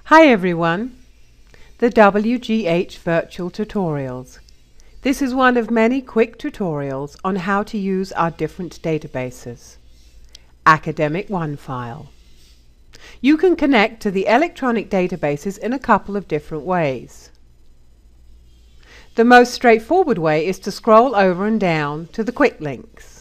Hi everyone, the WGH Virtual Tutorials. This is one of many quick tutorials on how to use our different databases. Academic One File. You can connect to the electronic databases in a couple of different ways. The most straightforward way is to scroll over and down to the quick links.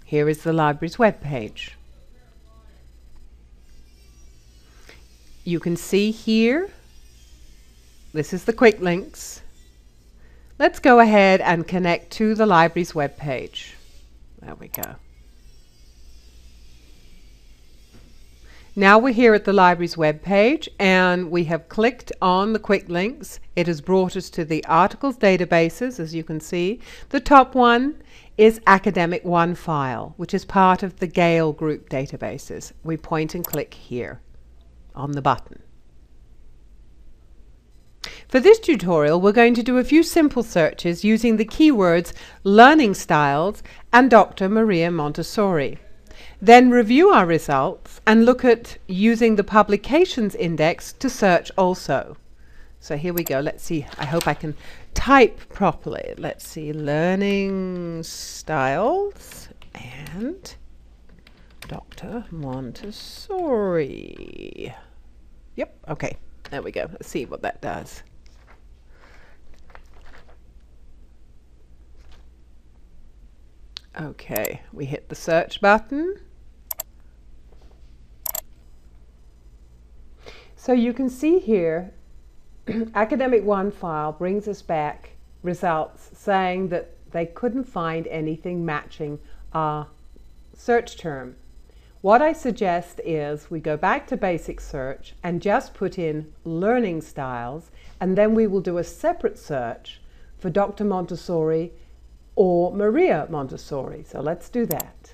Here is the library's web page. You can see here, this is the quick links. Let's go ahead and connect to the library's web page. There we go. Now we're here at the library's web page and we have clicked on the quick links. It has brought us to the articles databases, as you can see. The top one is Academic One File, which is part of the Gale group databases. We point and click here on the button. For this tutorial, we're going to do a few simple searches using the keywords learning styles and Dr. Maria Montessori. Then review our results and look at using the publications index to search also. So here we go. Let's see. I hope I can type properly. Let's see. Learning styles and Dr. Montessori. Yep. Okay. There we go. Let's see what that does. Okay. We hit the search button. So you can see here, Academic One File brings us back results saying that they couldn't find anything matching our search term. What I suggest is we go back to basic search and just put in learning styles, and then we will do a separate search for Dr. Montessori or Maria Montessori. So let's do that.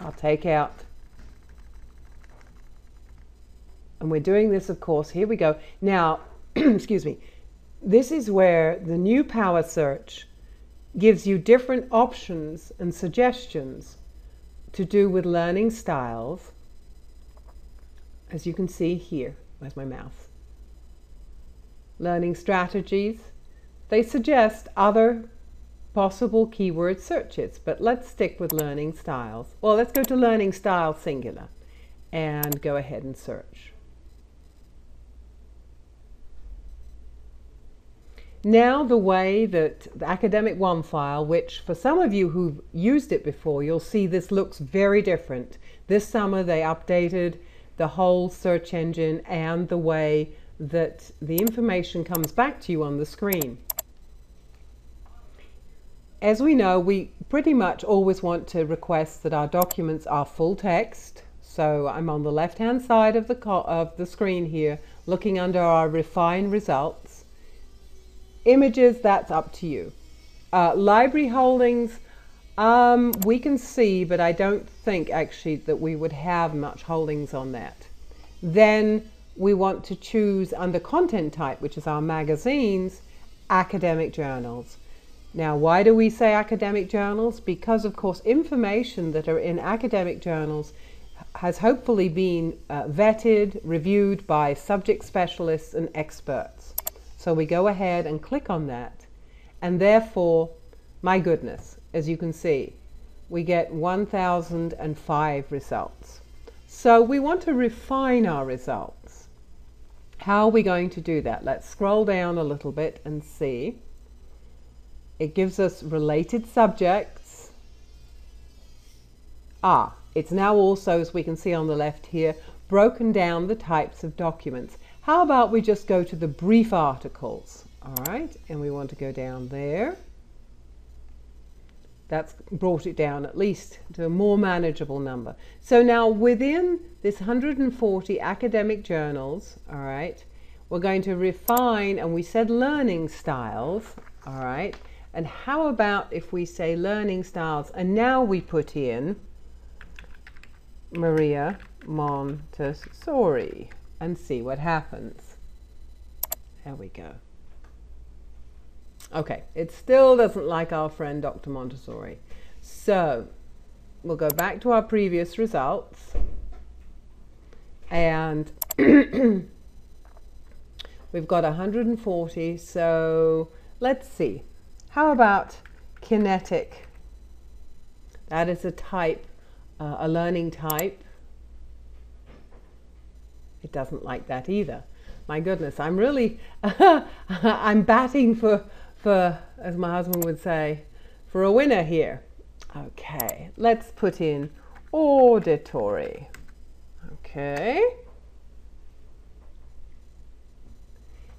I'll take out, and we're doing this, of course, here we go. Now, excuse me, this is where the new Power Search gives you different options and suggestions to do with learning styles. As you can see here, where's my mouse? Learning strategies. They suggest other possible keyword searches, but let's stick with learning styles. Well, let's go to learning style singular and go ahead and search. Now the way that the Academic One File, which for some of you who've used it before, you'll see this looks very different. This summer they updated the whole search engine and the way that the information comes back to you on the screen. As we know, we pretty much always want to request that our documents are full text. So I'm on the left-hand side of the screen here, looking under our Refine Results. Images, that's up to you. Library holdings, we can see, but I don't think actually that we would have much holdings on that. Then we want to choose under content type, which is our magazines, academic journals. Now, why do we say academic journals? Because, of course, information that are in academic journals has hopefully been vetted, reviewed by subject specialists and experts. So we go ahead and click on that, and therefore, my goodness, as you can see, we get 1005 results. So we want to refine our results. How are we going to do that? Let's scroll down a little bit and see. It gives us related subjects. It's now also, as we can see on the left here, broken down the types of documents. How about we just go to the brief articles? All right, and we want to go down there. That's brought it down at least to a more manageable number. So now within this 140 academic journals, all right, we're going to refine, and we said learning styles, all right, and how about if we say learning styles, and now we put in Maria Montessori and see what happens. There we go. Okay, it still doesn't like our friend Dr. Montessori. So we'll go back to our previous results, and we've got 140. So let's see. How about kinetic? That is a type, a learning type. It doesn't like that either. My goodness, I'm really, I'm batting for, as my husband would say, for a winner here. Okay, let's put in auditory. Okay.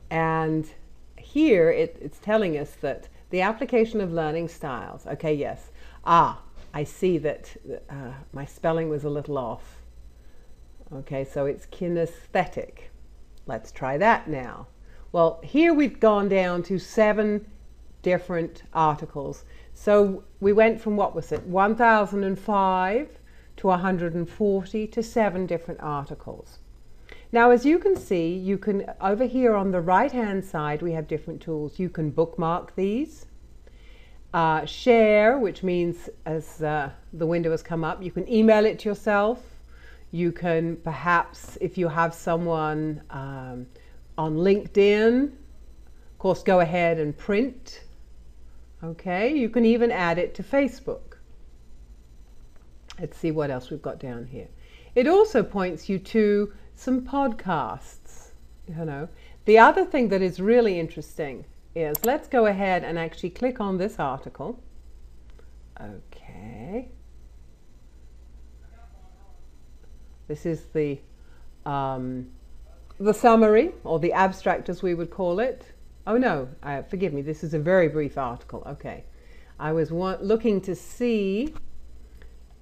And here it's telling us that the application of learning styles. Okay, yes. I see that my spelling was a little off. Okay, so it's kinesthetic. Let's try that now. Well, here we've gone down to 7 different articles. So we went from, what was it, 1005 to 140 to 7 different articles. Now, as you can see, you can, over here on the right hand side, we have different tools. You can bookmark these. Share, which means as the window has come up, you can email it to yourself. You can perhaps, if you have someone on LinkedIn, of course, go ahead and print. Okay, you can even add it to Facebook. Let's see what else we've got down here. It also points you to some podcasts. You know, the other thing that is really interesting is, let's go ahead and actually click on this article. Okay. This is the summary, or the abstract as we would call it. Oh no, forgive me, this is a very brief article. Okay. I was looking to see,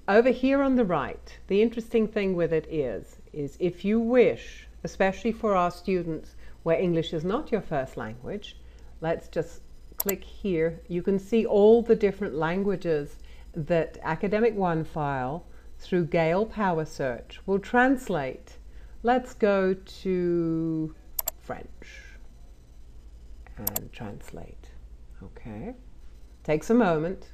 over here on the right, the interesting thing with it is if you wish, especially for our students where English is not your first language, let's just click here. You can see all the different languages that Academic One File through Gale Power Search will translate. Let's go to French and translate. Okay, takes a moment.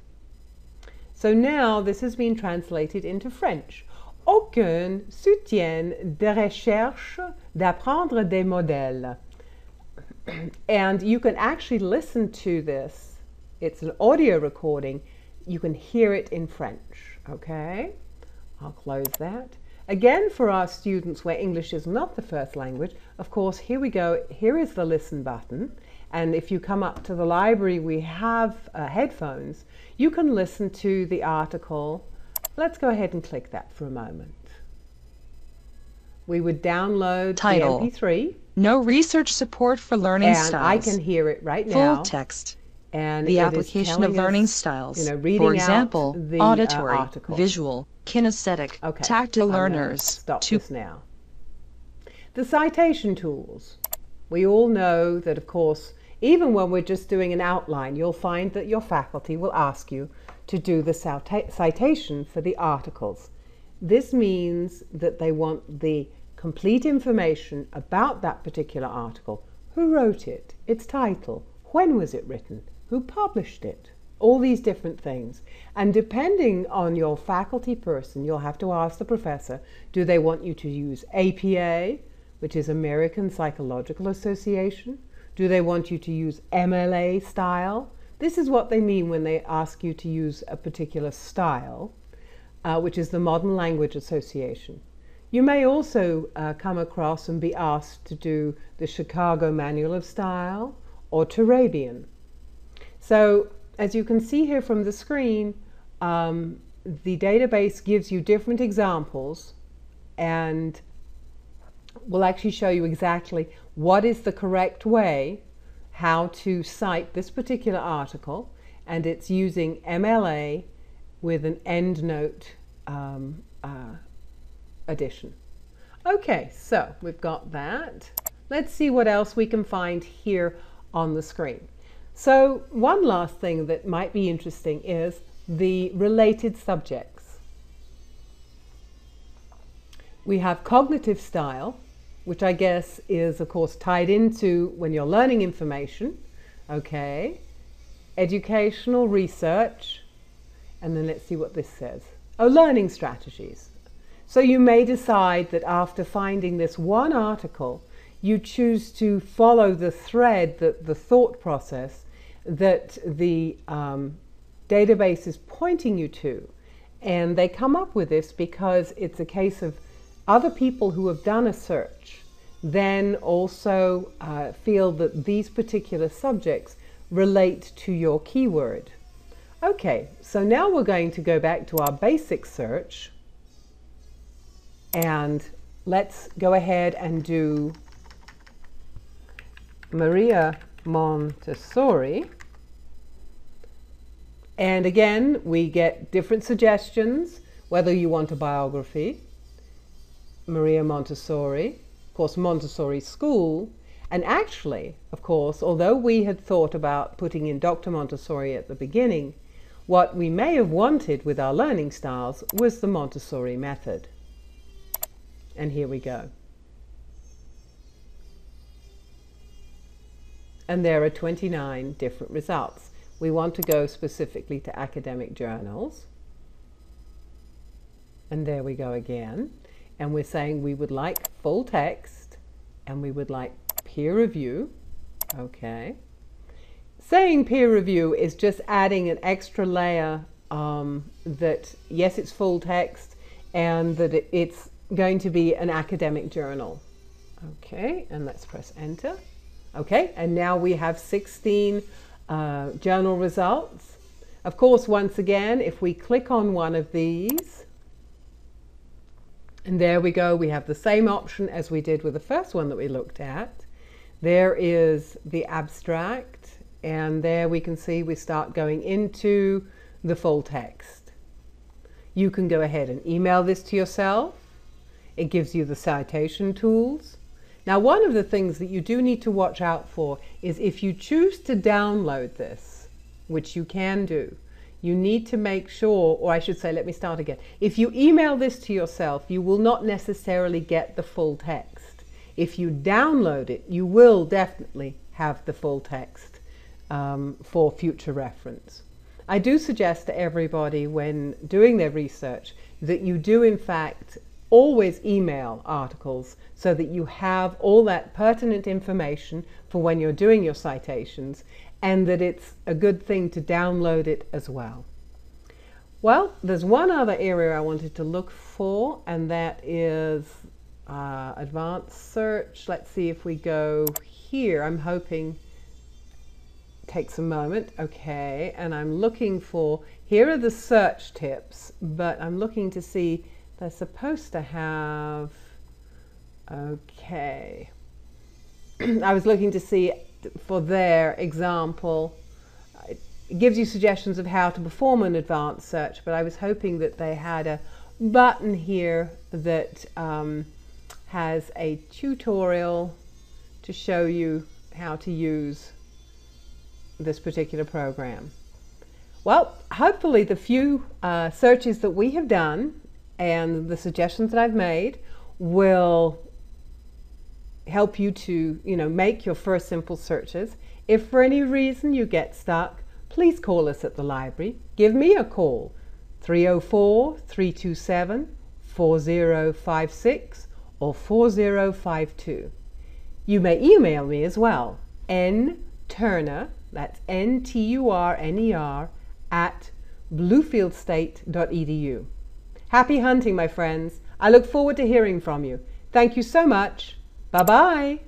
So now this has been translated into French. Aucun soutien de recherche d'apprendre des modèles. And you can actually listen to this. It's an audio recording. You can hear it in French. Okay, I'll close that. Again, for our students where English is not the first language, of course, here we go. Here is the listen button. And if you come up to the library, we have headphones. You can listen to the article. Let's go ahead and click that for a moment. We would download Title, the MP3. No research support for learning and styles. I can hear it right now. Full text. And The it is application of telling learning us, styles. you know, reading For out example, the auditory, article. visual, kinesthetic, Okay, tactile I'm gonna learners. Stop this now. The citation tools. We all know that, of course, even when we're just doing an outline, you'll find that your faculty will ask you to do the citation for the articles. This means that they want the complete information about that particular article. Who wrote it? Its title? When was it written? Who published it? All these different things. And depending on your faculty person, you'll have to ask the professor, do they want you to use APA, which is American Psychological Association? Do they want you to use MLA style? This is what they mean when they ask you to use a particular style, which is the Modern Language Association. You may also come across and be asked to do the Chicago Manual of Style or Turabian. So as you can see here from the screen, the database gives you different examples and will actually show you exactly what is the correct way how to cite this particular article, and it's using MLA with an EndNote addition. Okay, so we've got that. Let's see what else we can find here on the screen. So one last thing that might be interesting is the related subjects. We have cognitive style, which I guess is, of course, tied into when you're learning information. Okay, educational research, and then let's see what this says. Oh, learning strategies. So you may decide that after finding this one article, you choose to follow the thread, the thought process that the database is pointing you to. And they come up with this because it's a case of other people who have done a search then also feel that these particular subjects relate to your keyword. Okay, so now we're going to go back to our basic search, and let's go ahead and do Maria Montessori. And again, we get different suggestions, whether you want a biography, Maria Montessori, of course, Montessori School, and actually, of course, although we had thought about putting in Dr. Montessori at the beginning, what we may have wanted with our learning styles was the Montessori method. And here we go. And there are 29 different results. We want to go specifically to academic journals. And there we go again. And we're saying we would like full text and we would like peer review. Okay. Saying peer review is just adding an extra layer that, yes, it's full text and that it's going to be an academic journal. Okay, and let's press enter. Okay, and now we have 16 journal results. Of course, once again, if we click on one of these, and there we go, we have the same option as we did with the first one that we looked at. There is the abstract, and there we can see we start going into the full text. You can go ahead and email this to yourself. It gives you the citation tools. Now, one of the things that you do need to watch out for is if you choose to download this, which you can do, you need to make sure, or I should say, let me start again. If you email this to yourself, you will not necessarily get the full text. If you download it, you will definitely have the full text for future reference. I do suggest to everybody when doing their research that you do in fact always email articles so that you have all that pertinent information for when you're doing your citations, and that it's a good thing to download it as well. Well, there's one other area I wanted to look for, and that is advanced search. Let's see if we go here. I'm hoping it takes a moment. Okay, and I'm looking for, here are the search tips, but I'm looking to see, they're supposed to have, okay. I was looking to see for their example, it gives you suggestions of how to perform an advanced search, but I was hoping that they had a button here that has a tutorial to show you how to use this particular program. Well, hopefully the few searches that we have done and the suggestions that I've made will help you to, make your first simple searches. If for any reason you get stuck, please call us at the library. Give me a call, 304-327-4056 or 4052. You may email me as well, nturner, that's N-T-U-R-N-E-R, at bluefieldstate.edu. Happy hunting, my friends. I look forward to hearing from you. Thank you so much. Bye-bye.